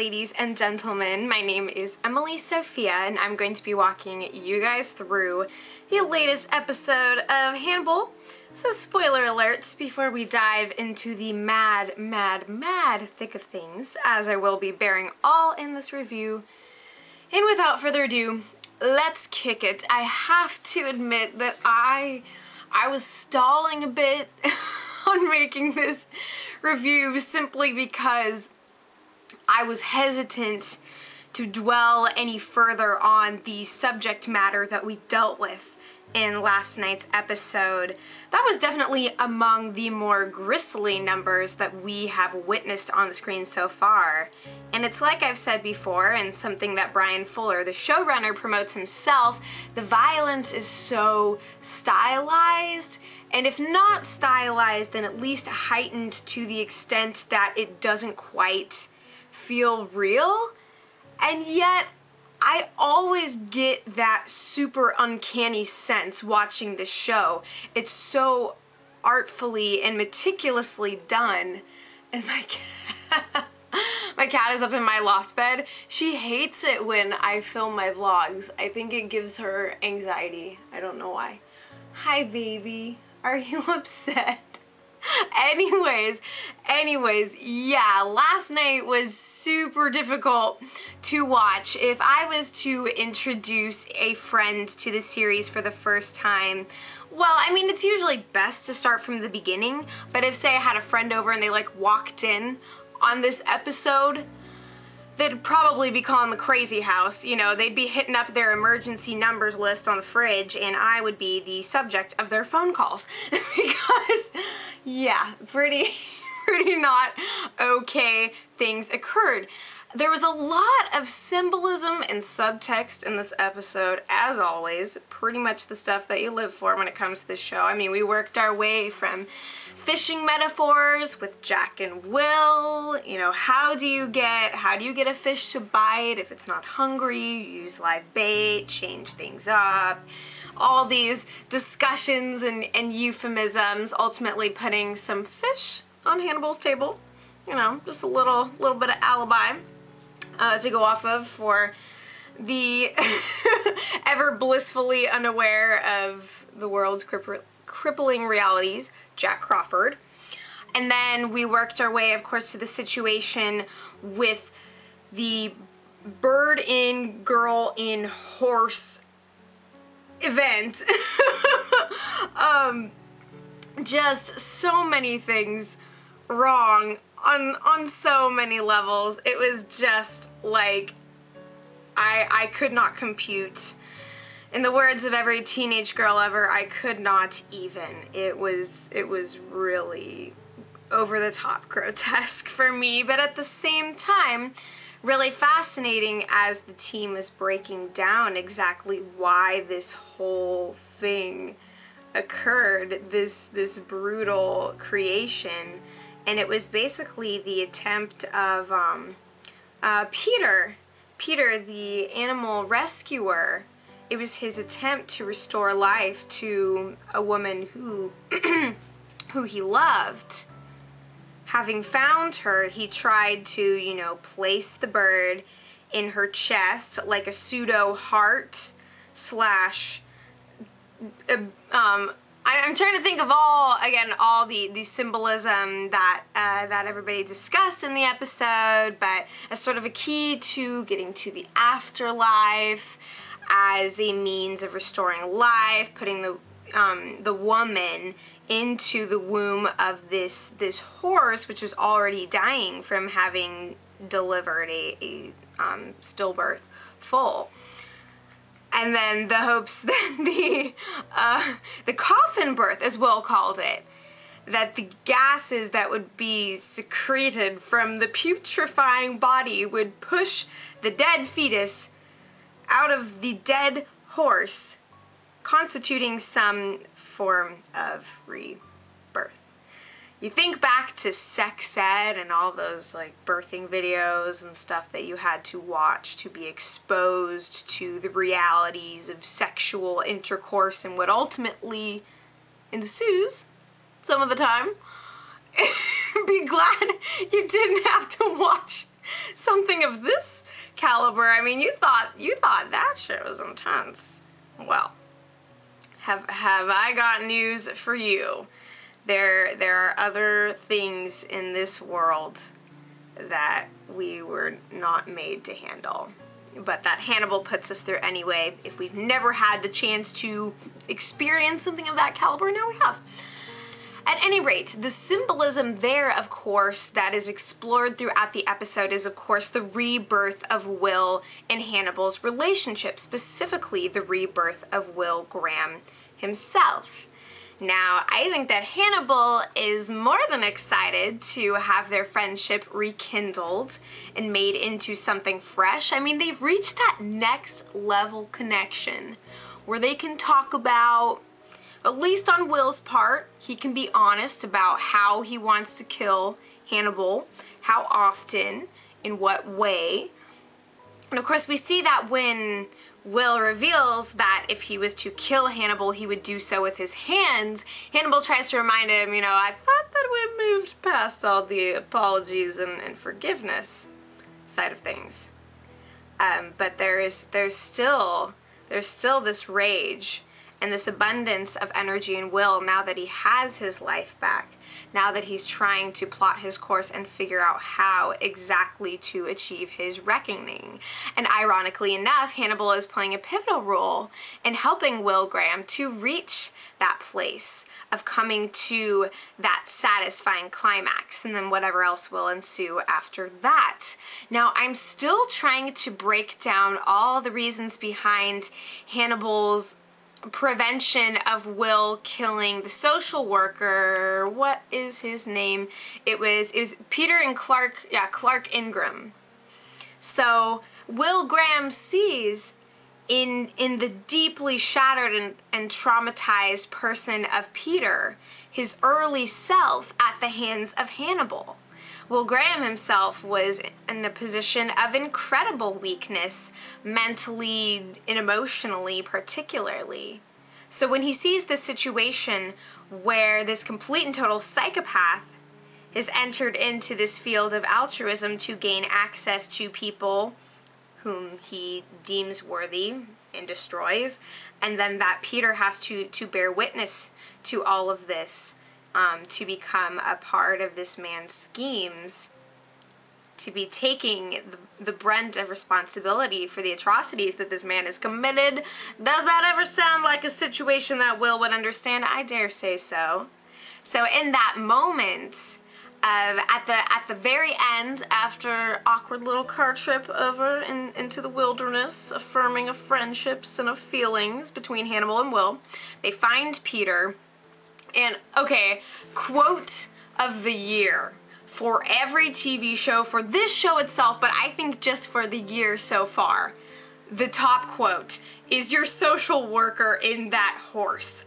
ladies and gentlemen. My name is Emily Sophia, and I'm going to be walking you guys through the latest episode of Hannibal. So spoiler alerts before we dive into the mad thick of things, as I will be bearing all in this review. And without further ado, let's kick it. I have to admit that I was stalling a bit on making this review simply because I was hesitant to dwell any further on the subject matter that we dealt with in last night's episode. That was definitely among the more grisly numbers that we have witnessed on the screen so far. And it's like I've said before, and something that Brian Fuller, the showrunner, promotes himself, the violence is so stylized, and if not stylized, then at least heightened to the extent that it doesn't quite feel real. And yet I always get that super uncanny sense watching this show. It's so artfully and meticulously done. And my cat is up in my loft bed. She hates it when I film my vlogs. I think it gives her anxiety. I don't know why. Hi baby, are you upset? Anyways, yeah, last night was super difficult to watch. If I was to introduce a friend to the series for the first time, well, I mean, it's usually best to start from the beginning, but if, say, I had a friend over and they, like, walked in on this episode, they'd probably be calling the crazy house. You know, they'd be hitting up their emergency numbers list on the fridge, and I would be the subject of their phone calls. Because, yeah, pretty not okay things occurred. There was a lot of symbolism and subtext in this episode, as always. Pretty much the stuff that you live for when it comes to this show. I mean, we worked our way from fishing metaphors with Jack and Will. You know, how do you get a fish to bite if it's not hungry? You use live bait, change things up. All these discussions and euphemisms, ultimately putting some fish on Hannibal's table. You know, just a little bit of alibi to go off of for the ever blissfully unaware of the world's crippling realities, Jack Crawford. And then we worked our way, of course, to the situation with the bird in, girl in, horse event. Just so many things wrong on so many levels. It was just like I could not compute. In the words of every teenage girl ever, I could not even. It was really over the top grotesque for me, but at the same time really fascinating as the team is breaking down exactly why this whole thing occurred, this brutal creation. And it was basically the attempt of Peter, the animal rescuer. It was his attempt to restore life to a woman who who he loved. Having found her, he tried to, you know, place the bird in her chest like a pseudo heart slash I'm trying to think of all the symbolism that that everybody discussed in the episode, but as sort of a key to getting to the afterlife, as a means of restoring life, putting the woman into the womb of this horse, which was already dying from having delivered a stillbirth full. And then the hopes that the coffin birth, as Will called it, that the gases that would be secreted from the putrefying body would push the dead fetus out of the dead horse, constituting some form of rebirth. You think back to sex ed and all those like birthing videos and stuff that you had to watch to be exposed to the realities of sexual intercourse and what ultimately ensues some of the time. Be glad you didn't have to watch something of this caliber. I mean, you thought that shit was intense. Well, have I got news for you. There are other things in this world that we were not made to handle, but that Hannibal puts us through anyway. If we've never had the chance to experience something of that caliber, now we have. At any rate, the symbolism there, of course, that is explored throughout the episode is, of course, the rebirth of Will and Hannibal's relationship, specifically the rebirth of Will Graham himself. Now, I think that Hannibal is more than excited to have their friendship rekindled and made into something fresh. I mean, they've reached that next level connection where they can talk about, at least on Will's part, he can be honest about how he wants to kill Hannibal, how often, in what way. And of course, we see that when Will reveals that if he was to kill Hannibal, he would do so with his hands. Hannibal tries to remind him, you know, I thought that we moved past all the apologies and forgiveness side of things. But there's still this rage and this abundance of energy and will now that he has his life back, now that he's trying to plot his course and figure out how exactly to achieve his reckoning. And ironically enough, Hannibal is playing a pivotal role in helping Will Graham to reach that place of coming to that satisfying climax, and then whatever else will ensue after that. Now, I'm still trying to break down all the reasons behind Hannibal's prevention of Will killing the social worker. What is his name? It was Peter and Clark, Clark Ingram. So Will Graham sees in the deeply shattered and traumatized person of Peter his early self at the hands of Hannibal. Will Graham himself was in a position of incredible weakness, mentally and emotionally particularly. So when he sees this situation where this complete and total psychopath has entered into this field of altruism to gain access to people whom he deems worthy and destroys, and then that Peter has to bear witness to all of this, to become a part of this man's schemes, to be taking the brunt of responsibility for the atrocities that this man has committed. Does that ever sound like a situation that Will would understand? I dare say so. So in that moment, at the very end, after awkward little car trip over into the wilderness, affirming of friendships and of feelings between Hannibal and Will, they find Peter. And, okay, quote of the year for every TV show, for this show itself, but I think just for the year so far, the top quote is "Your social worker in that horse."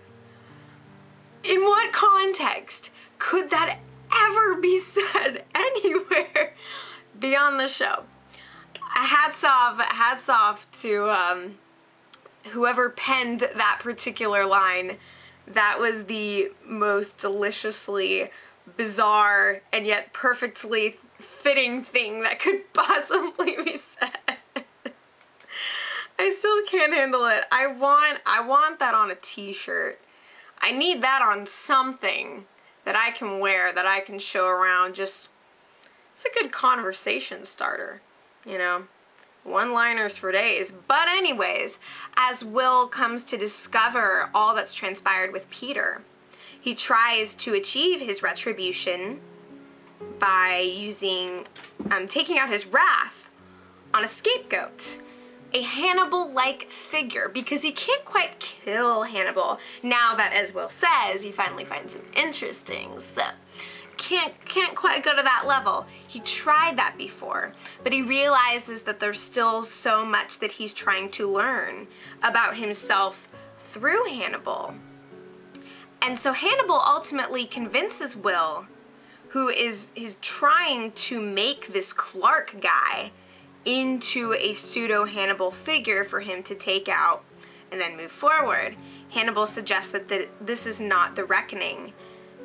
In what context could that ever be said anywhere beyond the show? Hats off to whoever penned that particular line. That was the most deliciously bizarre and yet perfectly fitting thing that could possibly be said. I still can't handle it. I want that on a t-shirt. I need that on something that I can wear, that I can show around. Just, it's a good conversation starter, you know? One-liners for days. But anyways, as Will comes to discover all that's transpired with Peter, he tries to achieve his retribution by using, taking out his wrath on a scapegoat, a Hannibal-like figure, because he can't quite kill Hannibal now that, as Will says, he finally finds him interesting. So can't quite go to that level. He tried that before, but he realizes that there's still so much that he's trying to learn about himself through Hannibal. And so Hannibal ultimately convinces Will, who is trying to make this Clark guy into a pseudo-Hannibal figure for him to take out and then move forward. Hannibal suggests that this is not the reckoning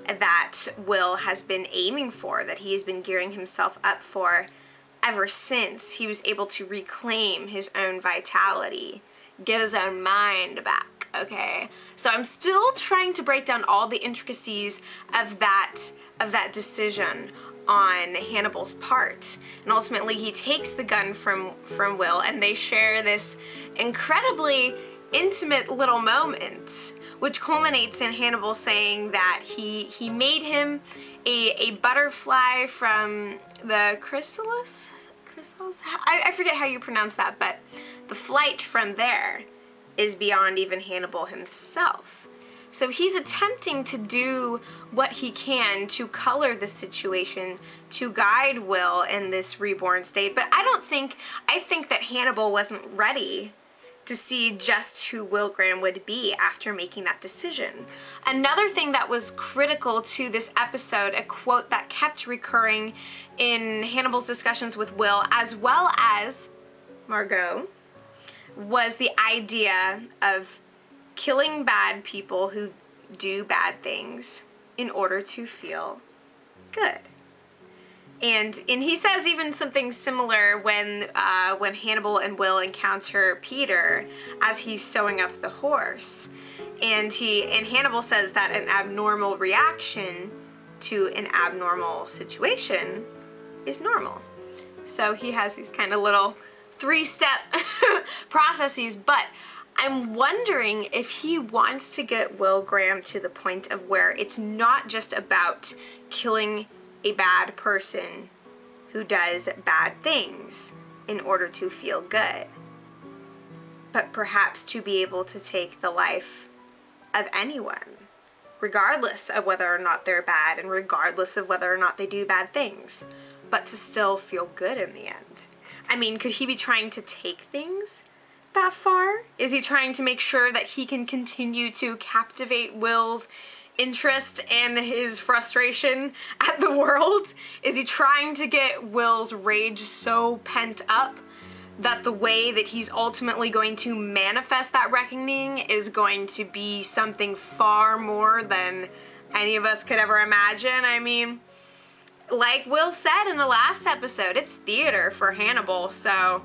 that Will has been aiming for, that he has been gearing himself up for, ever since he was able to reclaim his own vitality, get his own mind back, okay? So I'm still trying to break down all the intricacies of that decision on Hannibal's part. And ultimately he takes the gun from Will, and they share this incredibly intimate little moment, which culminates in Hannibal saying that he made him a butterfly from the chrysalis? I forget how you pronounce that, but the flight from there is beyond even Hannibal himself. So he's attempting to do what he can to color the situation, to guide Will in this reborn state, but I think that Hannibal wasn't ready to see just who Will Graham would be after making that decision. Another thing that was critical to this episode, a quote that kept recurring in Hannibal's discussions with Will as well as Margo, was the idea of killing bad people who do bad things in order to feel good. And he says even something similar when Hannibal and Will encounter Peter as he's sewing up the horse. And Hannibal says that an abnormal reaction to an abnormal situation is normal. So he has these kind of little 3-step processes, but I'm wondering if he wants to get Will Graham to the point of where it's not just about killing a bad person who does bad things in order to feel good, but perhaps to be able to take the life of anyone, regardless of whether or not they're bad and regardless of whether or not they do bad things, but to still feel good in the end. I mean, could he be trying to take things that far? Is he trying to make sure that he can continue to captivate Will's interest and his frustration at the world? Is he trying to get Will's rage so pent up that the way that he's ultimately going to manifest that reckoning is going to be something far more than any of us could ever imagine? I mean, like Will said in the last episode, it's theater for Hannibal, so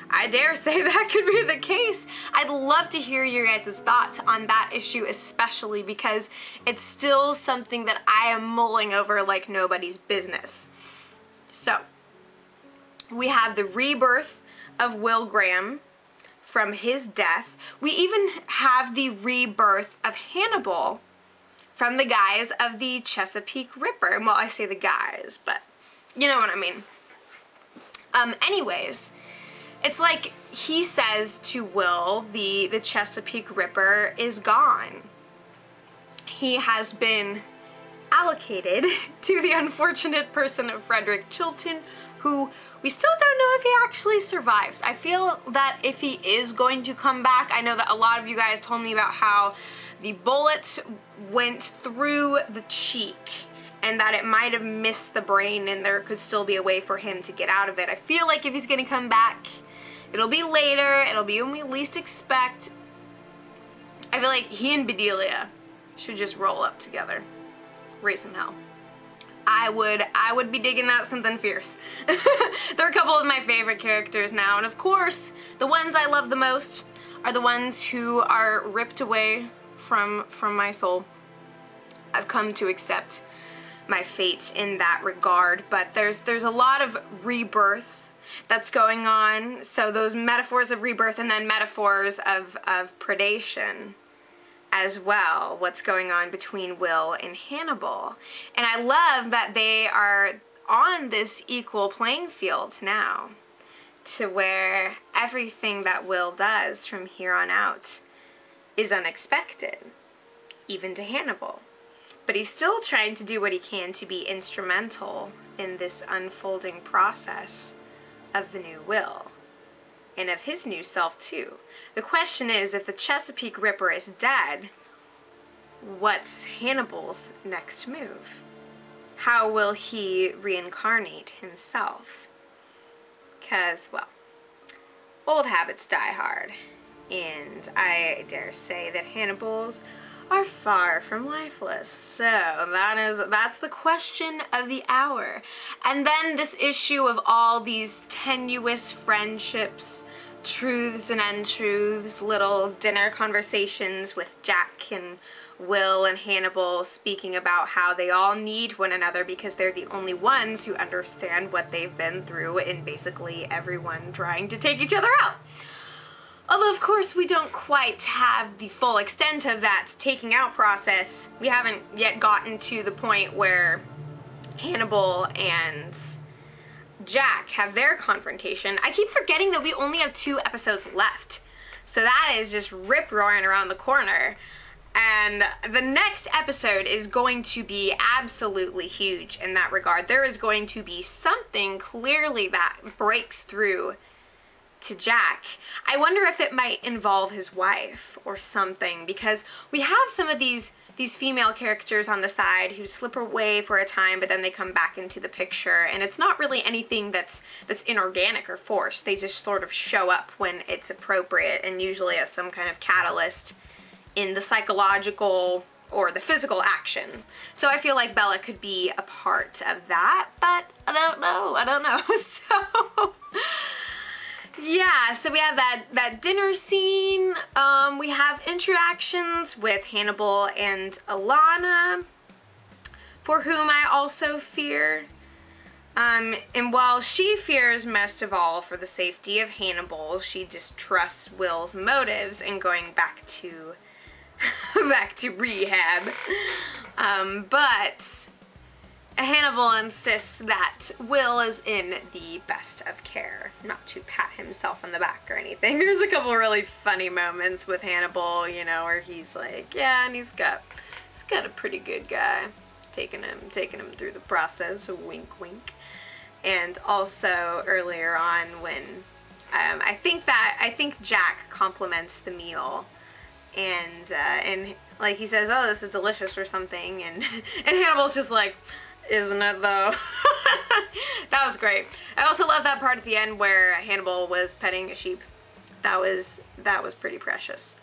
I dare say that could be the case. I'd love to hear your guys' thoughts on that issue, especially because it's still something that I am mulling over like nobody's business. So, we have the rebirth of Will Graham from his death. We even have the rebirth of Hannibal from the guise of the Chesapeake Ripper. Well, I say the guise, but you know what I mean. Anyways, it's like he says to Will, the Chesapeake Ripper is gone. He has been allocated to the unfortunate person of Frederick Chilton, who we still don't know if he actually survived. I feel that if he is going to come back, I know that a lot of you guys told me about how the bullet went through the cheek and that it might have missed the brain and there could still be a way for him to get out of it. I feel like if he's gonna come back, it'll be later, it'll be when we least expect. I feel like he and Bedelia should just roll up together. Raise some hell. I would be digging that something fierce. They're a couple of my favorite characters now, and of course, the ones I love the most are the ones who are ripped away from my soul. I've come to accept my fate in that regard, but there's a lot of rebirth that's going on, so those metaphors of rebirth and then metaphors of predation as well, what's going on between Will and Hannibal. And I love that they are on this equal playing field now, to where everything that Will does from here on out is unexpected, even to Hannibal. But he's still trying to do what he can to be instrumental in this unfolding process of the new Will, and of his new self too. The question is, if the Chesapeake Ripper is dead, what's Hannibal's next move? How will he reincarnate himself? Because, well, old habits die hard, and I dare say that Hannibal's are far from lifeless. So that's the question of the hour. And then this issue of all these tenuous friendships, truths and untruths, little dinner conversations with Jack and Will and Hannibal speaking about how they all need one another because they're the only ones who understand what they've been through, and basically everyone trying to take each other out. Although, of course, we don't quite have the full extent of that taking out process. We haven't yet gotten to the point where Hannibal and Jack have their confrontation. I keep forgetting that we only have 2 episodes left. So that is just rip-roaring around the corner. And the next episode is going to be absolutely huge in that regard. There is going to be something clearly that breaks through to Jack. I wonder if it might involve his wife or something, because we have some of these female characters on the side who slip away for a time, but then they come back into the picture, and it's not really anything that's inorganic or forced. They just sort of show up when it's appropriate, and usually as some kind of catalyst in the psychological or the physical action. So I feel like Bella could be a part of that, but I don't know. So yeah, so we have that dinner scene. We have interactions with Hannibal and Alana, for whom I also fear. And while she fears most of all for the safety of Hannibal, she distrusts Will's motives in going back to rehab. But Hannibal insists that Will is in the best of care, not to pat himself on the back or anything. There's a couple really funny moments with Hannibal, you know, where he's like, yeah, and he's got a pretty good guy taking him through the process, a wink wink. And also earlier on when I think Jack compliments the meal, and like he says, oh, this is delicious or something, and Hannibal's just like, isn't it though? That was great. I also love that part at the end where Hannibal was petting a sheep. That was pretty precious.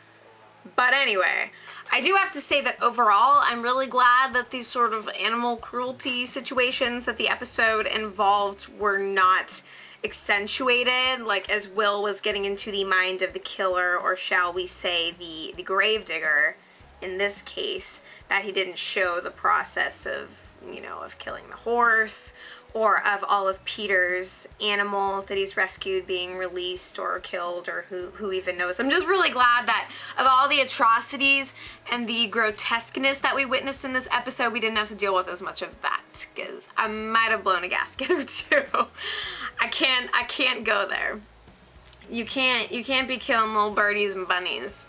But anyway, I do have to say that overall, I'm really glad that these sort of animal cruelty situations that the episode involved were not accentuated, like as Will was getting into the mind of the killer, or shall we say the gravedigger in this case, that he didn't show the process of, you know, of killing the horse, or of all of Peter's animals that he's rescued being released or killed, or who even knows. I'm just really glad that of all the atrocities and the grotesqueness that we witnessed in this episode, we didn't have to deal with as much of that, because I might have blown a gasket or two. I can't go there. You can't be killing little birdies and bunnies.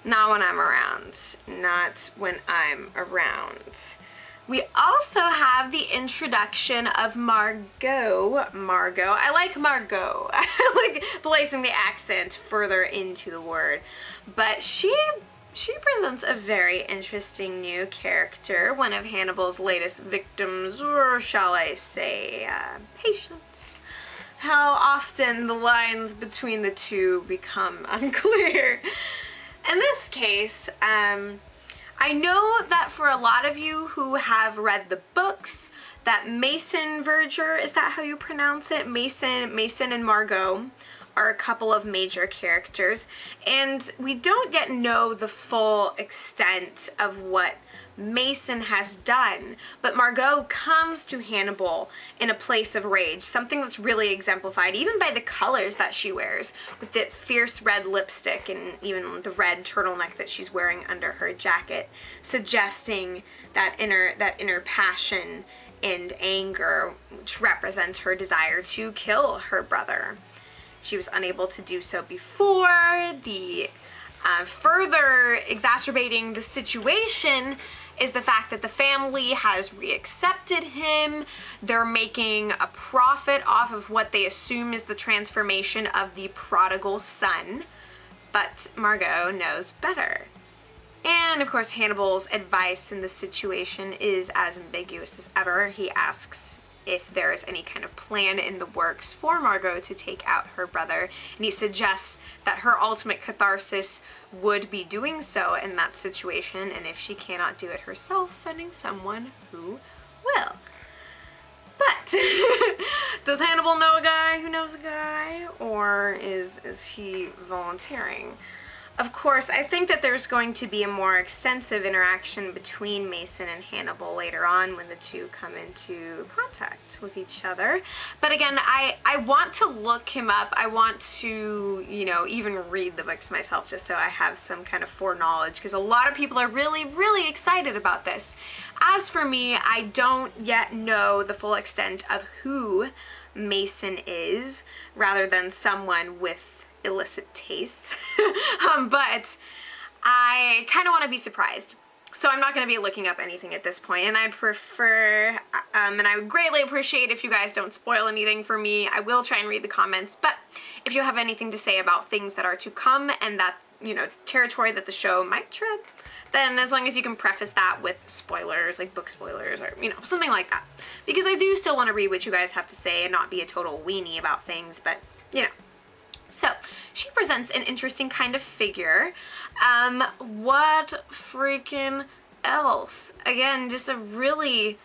Not when I'm around. Not when I'm around. We also have the introduction of Margo. I like Margo. I like placing the accent further into the word. But she presents a very interesting new character, one of Hannibal's latest victims, or shall I say, patients. How often the lines between the two become unclear. In this case, I know that for a lot of you who have read the books, that Mason Verger, is that how you pronounce it? Mason and Margo are a couple of major characters, and we don't yet know the full extent of what Mason has done, but Margo comes to Hannibal in a place of rage, something that's really exemplified even by the colors that she wears, with that fierce red lipstick and even the red turtleneck that she's wearing under her jacket, suggesting that inner passion and anger, which represents her desire to kill her brother. She was unable to do so before. The further exacerbating the situation is the fact that the family has reaccepted him. They're making a profit off of what they assume is the transformation of the prodigal son, but Margo knows better. And of course, Hannibal's advice in this situation is as ambiguous as ever. He asks if there is any kind of plan in the works for Margo to take out her brother, and he suggests that her ultimate catharsis would be doing so in that situation, and if she cannot do it herself, finding someone who will. But does Hannibal know a guy who knows a guy, or is he volunteering? Of course, I think that there's going to be a more extensive interaction between Mason and Hannibal later on when the two come into contact with each other. But again, I want to look him up. I want to, you know, even read the books myself just so I have some kind of foreknowledge, because a lot of people are really, really excited about this. As for me, I don't yet know the full extent of who Mason is, rather than someone with illicit tastes. But I kind of want to be surprised, so I'm not going to be looking up anything at this point, and I'd prefer, and I would greatly appreciate if you guys don't spoil anything for me. I will try and read the comments, but if you have anything to say about things that are to come and that, you know, territory that the show might tread, then as long as you can preface that with spoilers, like book spoilers, or, you know, something like that. Because I do still want to read what you guys have to say and not be a total weenie about things, but, you know. So, she presents an interesting kind of figure. What freaking else? Again, just a really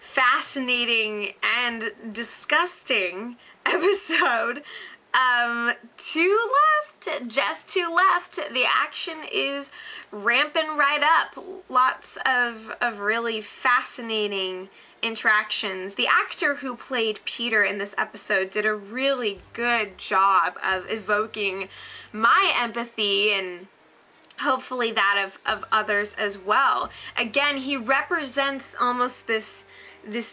fascinating and disgusting episode. To left, just to left, the action is ramping right up. Lots of really fascinating interactions. The actor who played Peter in this episode did a really good job of evoking my empathy and hopefully that of others as well. Again, he represents almost this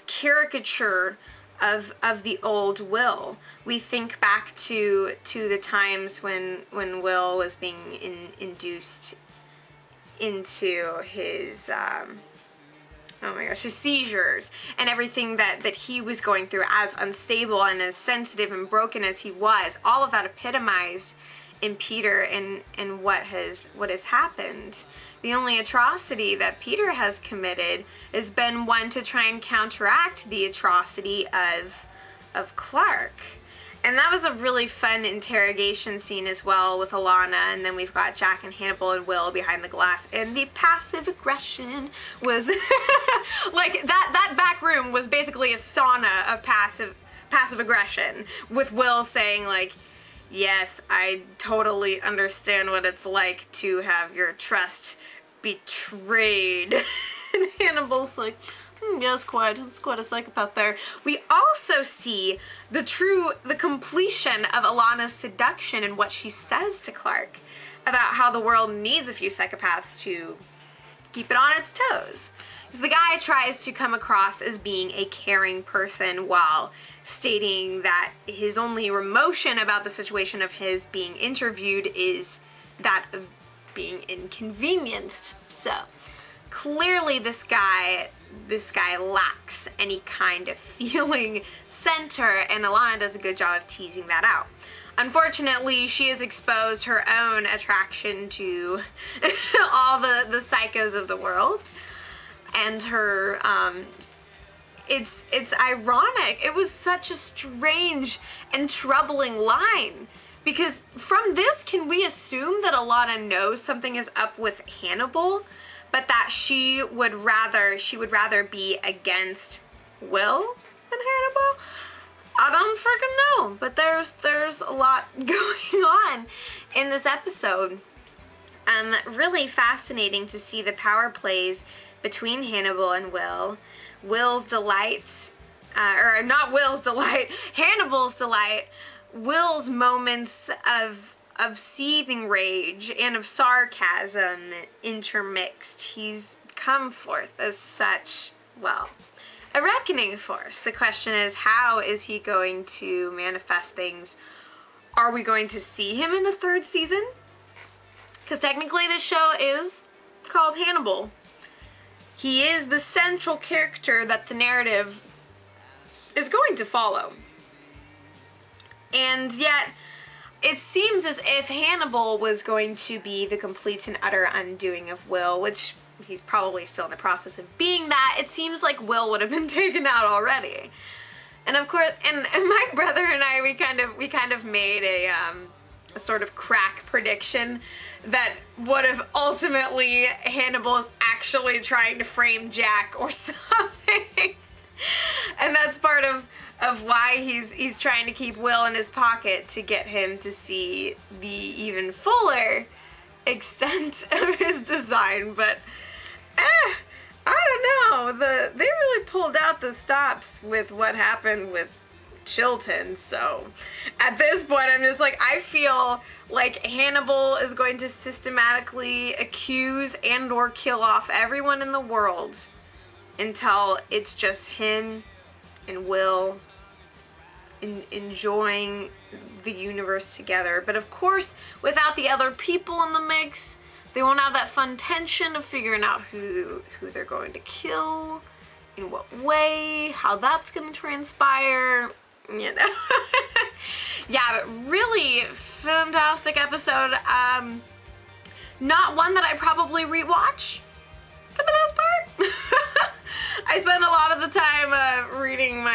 caricature of the old Will. We think back to the times when Will was being induced into his oh my gosh, his seizures and everything that he was going through, as unstable and as sensitive and broken as he was. All of that epitomized in Peter and what has happened. The only atrocity that Peter has committed has been one to try and counteract the atrocity of Clark. And that was a really fun interrogation scene as well with Alana, and then we've got Jack and Hannibal and Will behind the glass, and the passive aggression was like that back room was basically a sauna of passive aggression, with Will saying like, yes, I totally understand what it's like to have your trust betrayed. And Hannibal's like, yes, it's quite a psychopath there. We also see the completion of Alana's seduction and what she says to Clark about how the world needs a few psychopaths to keep it on its toes. Because the guy tries to come across as being a caring person while stating that his only emotion about the situation of his being interviewed is that of being inconvenienced. So clearly this guy lacks any kind of feeling center, and Alana does a good job of teasing that out. Unfortunately, she has exposed her own attraction to all the psychos of the world, and her, it's ironic. It was such a strange and troubling line, because from this, can we assume that Alana knows something is up with Hannibal, but that she would rather be against Will than Hannibal? I don't freaking know, but there's a lot going on in this episode. Really fascinating to see the power plays between Hannibal and Will. Will's delight, or not Will's delight, Hannibal's delight, Will's moments of seething rage and of sarcasm intermixed. He's come forth as such, well, a reckoning force. The question is, how is he going to manifest things? Are we going to see him in the third season? Because technically this show is called Hannibal. He is the central character that the narrative is going to follow. And yet, it seems as if Hannibal was going to be the complete and utter undoing of Will, which he's probably still in the process of being that. It seems like Will would have been taken out already. And of course, and my brother and I, we kind of made a sort of crack prediction that what if ultimately Hannibal is actually trying to frame Jack or something. And that's part of why he's trying to keep Will in his pocket, to get him to see the even fuller extent of his design. But I don't know, they really pulled out the stops with what happened with Chilton. So at this point I'm just like, I feel like Hannibal is going to systematically accuse and or kill off everyone in the world until it's just him and Will enjoying the universe together. But of course, without the other people in the mix, they won't have that fun tension of figuring out who they're going to kill, in what way, how that's going to transpire, you know. Yeah, but really fantastic episode. Not one that I probably rewatch for the most part. I spent a lot of the time reading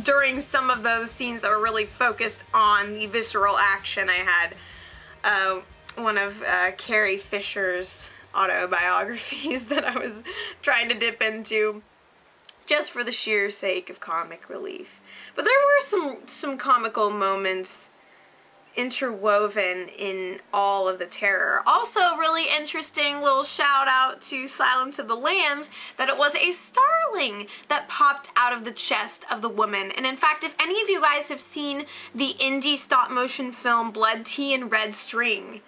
during some of those scenes that were really focused on the visceral action, I had one of Carrie Fisher's autobiographies that I was trying to dip into, just for the sheer sake of comic relief. But there were some comical moments interwoven in all of the terror. Also, really interesting little shout out to Silence of the Lambs, that it was a starling that popped out of the chest of the woman. And in fact, if any of you guys have seen the indie stop motion film Blood Tea and Red String,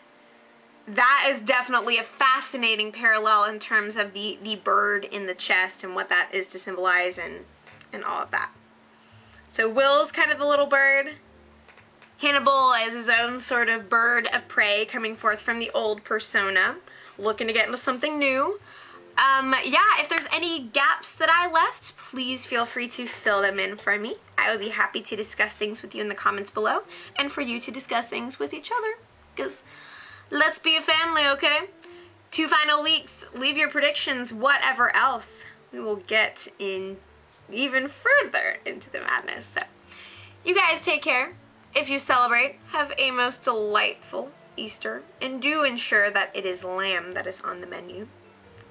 that is definitely a fascinating parallel in terms of the bird in the chest and what that is to symbolize, and all of that. So Will's kind of the little bird. Hannibal is his own sort of bird of prey coming forth from the old persona, looking to get into something new. Yeah, if there's any gaps that I left, please feel free to fill them in for me. I would be happy to discuss things with you in the comments below, and for you to discuss things with each other, because let's be a family, okay? 2 final weeks. Leave your predictions, whatever else. We will get in even further into the madness. So, you guys take care. If you celebrate, have a most delightful Easter, and do ensure that it is lamb that is on the menu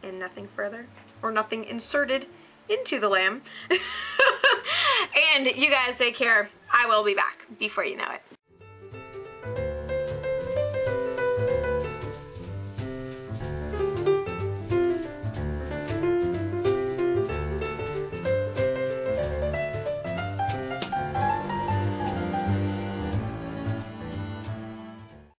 and nothing further, or nothing inserted into the lamb. And you guys take care. I will be back before you know it.